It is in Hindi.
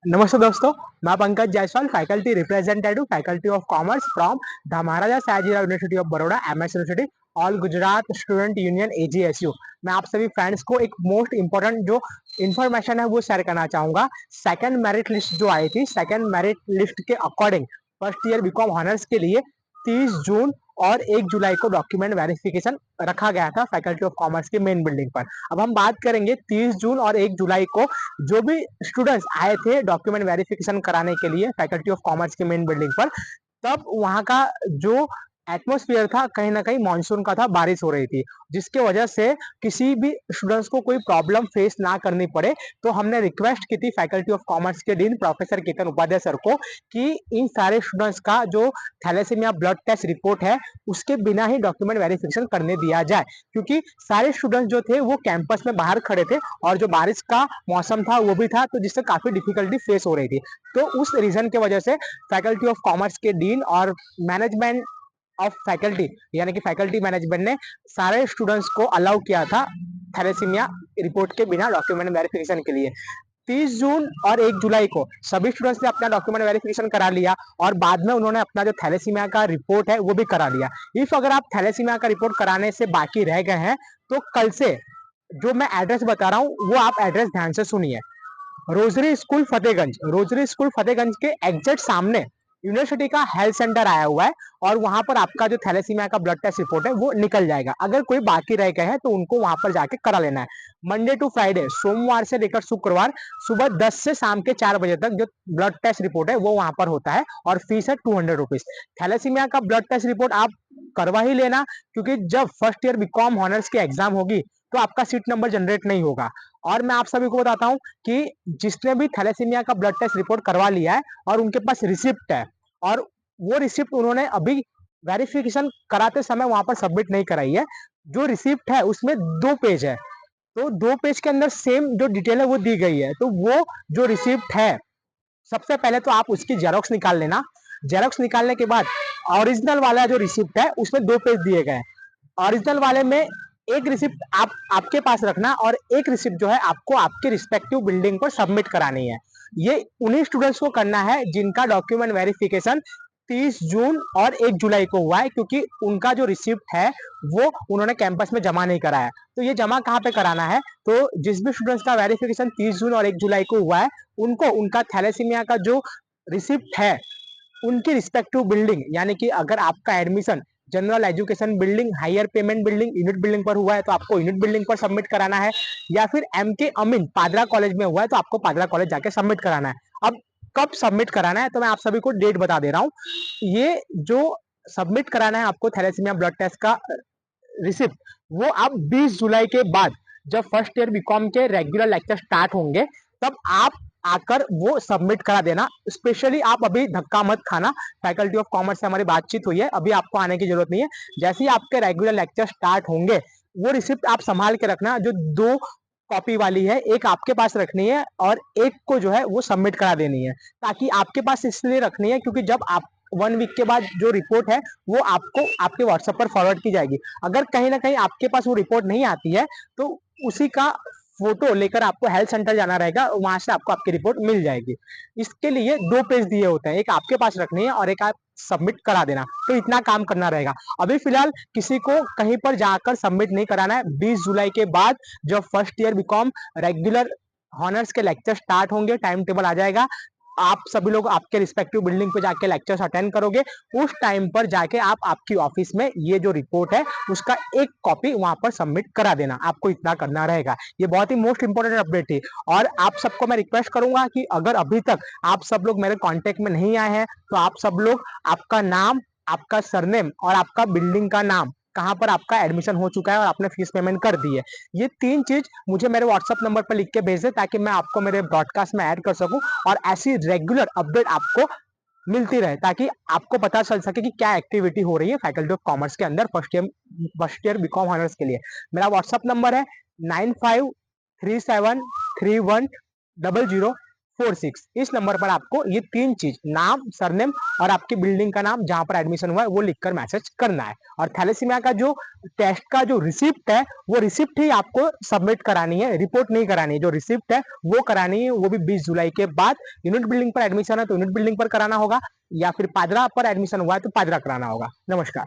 नमस्ते दोस्तों, मैं Pankaj Jaiswal, faculty representative, faculty of commerce from the Maharaja Sayajirao university of Baroda, MS university, all Gujarat student union एजीएसयू। मैं आप सभी फ्रेंड्स को एक मोस्ट इंपॉर्टेंट जो इन्फॉर्मेशन है वो शेयर करना चाहूंगा। सेकंड मेरिट लिस्ट जो आई थी, सेकंड मेरिट लिस्ट के according first year BCom honours के लिए 30 जून और 1 जुलाई को डॉक्यूमेंट वेरिफिकेशन रखा गया था फैकल्टी ऑफ कॉमर्स के मेन बिल्डिंग पर। अब हम बात करेंगे 30 जून और 1 जुलाई को जो भी स्टूडेंट्स आए थे डॉक्यूमेंट वेरिफिकेशन कराने के लिए फैकल्टी ऑफ कॉमर्स की मेन बिल्डिंग पर, तब वहां का जो एटमोस्फियर था कहीं ना कहीं मानसून का था, बारिश हो रही थी, जिसके वजह से किसी भी स्टूडेंट्स को कोई प्रॉब्लम फेस ना करनी पड़े। तो हमने रिक्वेस्ट की थी फैकल्टी ऑफ कॉमर्स के dean professor Ketan Upadhyay sir को कि इन सारे स्टूडेंट्स का जो थैलेसीमिया ब्लड टेस्ट रिपोर्ट है उसके बिना ही डॉक्यूमेंट वेरिफिकेशन करने दिया जाए, क्योंकि सारे स्टूडेंट्स जो थे वो कैंपस में बाहर खड़े थे और जो बारिश का मौसम था वो भी था, तो जिससे काफी डिफिकल्टी फेस हो रही थी। तो उस रीजन की वजह से फैकल्टी ऑफ कॉमर्स के डीन और मैनेजमेंट ऑफ फैकल्टी यानी कि फैकल्टी मैनेजमेंट ने सारे स्टूडेंट्स को अलाउ किया था थैलेसीमिया रिपोर्ट के बिना डॉक्यूमेंट वेरिफिकेशन के लिए। 30 जून और 1 जुलाई को सभी स्टूडेंट्स ने अपना डॉक्यूमेंट वेरिफिकेशन करा लिया और बाद में उन्होंने अपना जो थैलेसीमिया का रिपोर्ट है वो भी करा लिया। इफ अगर आप थैलेसीमिया का रिपोर्ट कराने से बाकी रह गए हैं तो कल से जो मैं एड्रेस बता रहा हूँ वो आप एड्रेस ध्यान से सुनिए। रोजरी स्कूल फतेहगंज के एग्जैक्ट सामने यूनिवर्सिटी का हेल्थ सेंटर आया हुआ है और वहां पर आपका जो थैलेसीमिया का ब्लड टेस्ट रिपोर्ट है वो निकल जाएगा। अगर कोई बाकी रह गए हैं तो उनको वहां पर जाके करा लेना है। मंडे टू फ्राइडे, सोमवार से लेकर शुक्रवार, सुबह 10 से शाम के 4 बजे तक जो ब्लड टेस्ट रिपोर्ट है वो वहां पर होता है और फीस है 200 रुपीज। थैलेसीमिया का ब्लड टेस्ट रिपोर्ट आप करवा ही लेना, क्योंकि जब फर्स्ट ईयर बीकॉम ऑनर्स की एग्जाम होगी तो आपका सीट नंबर जनरेट नहीं होगा। और मैं आप सभी को बताता हूँ कि जिसने भी थैलेसीमिया का ब्लड टेस्ट रिपोर्ट करवा लिया है और उनके पास रिसिप्ट है और वो रिसिप्ट उन्होंने अभी वेरिफिकेशन कराते समय वहां पर सबमिट नहीं कराई है, जो रिसिप्ट है उसमें 2 पेज है, तो 2 पेज के अंदर सेम जो डिटेल है वो दी गई है। तो वो जो रिसिप्ट है सबसे पहले तो आप उसकी जेरोक्स निकाल लेना। जेरोक्स निकालने के बाद ओरिजिनल वाला जो रिसिप्ट है उसमें 2 पेज दिए गए। ओरिजिनल वाले में एक रिसिप्ट आप आपके पास रखना और एक रिसिप्ट जो है आपको आपके रिस्पेक्टिव बिल्डिंग पर सबमिट करानी है। ये उन्हीं स्टूडेंट्स को करना है जिनका डॉक्यूमेंट वेरिफिकेशन 30 जून और 1 जुलाई को हुआ है, क्योंकि उनका जो रिसिप्ट है वो उन्होंने कैंपस में जमा नहीं कराया। तो ये जमा कहाँ पे कराना है? तो जिस भी स्टूडेंट्स का वेरिफिकेशन 30 जून और 1 जुलाई को हुआ है उनको उनका थैलेसीमिया का जो रिसिप्ट है उनकी रिस्पेक्टिव बिल्डिंग, यानी कि अगर आपका admission general education building, higher payment building, unit building पर हुआ है तो आपको यूनिट बिल्डिंग पर सबमिट कराना है, या फिर एम के अमीन पादरा कॉलेज में हुआ है तो आपको पादरा कॉलेज जाके सबमिट कराना है। अब कब सबमिट कराना है तो मैं आप सभी को डेट बता दे रहा हूँ। ये जो सबमिट कराना है आपको थैलेसीमिया ब्लड टेस्ट का रिसिप्ट, वो आप 20 जुलाई के बाद जब फर्स्ट ईयर बीकॉम के रेगुलर लेक्चर स्टार्ट होंगे तब आप आकर वो सबमिट करा देना। स्पेशली आप अभी धक्का मत खाना, फैकल्टी ऑफ कॉमर्स से हमारी बातचीत हुई है, अभी आपको आने की जरूरत नहीं है। जैसे ही आपके रेगुलर लेक्चर स्टार्ट होंगे वो रिसिप्ट आप संभाल के रखना, जो 2 कॉपी वाली है एक आपके पास रखनी है और एक को जो है वो सबमिट करा देनी है। ताकि आपके पास इसलिए रखनी है क्योंकि जब आप 1 वीक के बाद जो रिपोर्ट है वो आपको आपके व्हाट्सएप पर फॉरवर्ड की जाएगी। अगर कहीं ना कहीं आपके पास वो रिपोर्ट नहीं आती है तो उसी का फोटो लेकर आपको हेल्थ सेंटर जाना रहेगा, वहां से आपको आपकी रिपोर्ट मिल जाएगी। इसके लिए 2 पेज दिए होते हैं, एक आपके पास रखनी है और एक आप सबमिट करा देना। तो इतना काम करना रहेगा। अभी फिलहाल किसी को कहीं पर जाकर सबमिट नहीं कराना है। 20 जुलाई के बाद जब first year BCom regular honours के लेक्चर स्टार्ट होंगे, टाइम टेबल आ जाएगा, आप सभी लोग आपके रिस्पेक्टिव बिल्डिंग पे जाके लेक्चर्स अटेंड करोगे। उस टाइम पर जाके आप आपकी ऑफिस में ये जो रिपोर्ट है उसका एक कॉपी वहां पर सबमिट करा देना। आपको इतना करना रहेगा। ये बहुत ही मोस्ट इंपॉर्टेंट अपडेट थी। और आप सबको मैं रिक्वेस्ट करूंगा कि अगर अभी तक आप सब लोग मेरे कांटेक्ट में नहीं आए हैं तो आप सब लोग आपका नाम, आपका सरनेम और आपका बिल्डिंग का नाम, कहाँ पर आपका एडमिशन हो चुका है और आपने फीस पेमेंट कर दी है, ये 3 चीज मुझे मेरे व्हाट्सएप नंबर पर लिख के भेज दे ताकि मैं आपको मेरे ब्रॉडकास्ट में ऐड कर सकूं और ऐसी रेगुलर अपडेट आपको मिलती रहे, ताकि आपको पता चल सके कि क्या एक्टिविटी हो रही है फैकल्टी ऑफ कॉमर्स के अंदर फर्स्ट ईयर बीकॉम ऑनर्स के लिए। मेरा व्हाट्सएप नंबर है 9537310000 46 इस नंबर पर आपको ये 3 चीज नाम, सरनेम और आपकी बिल्डिंग का नाम जहां पर एडमिशन हुआ है वो लिखकर मैसेज करना है। और थैलेसीमिया का जो टेस्ट का जो रिसिप्ट है वो रिसिप्ट ही आपको सबमिट करानी है, रिपोर्ट नहीं करानी है। जो रिसिप्ट है वो करानी है, वो भी 20 जुलाई के बाद। यूनिट बिल्डिंग पर एडमिशन है तो यूनिट बिल्डिंग पर कराना होगा, या फिर पादरा पर एडमिशन हुआ है तो पादरा कराना होगा। नमस्कार।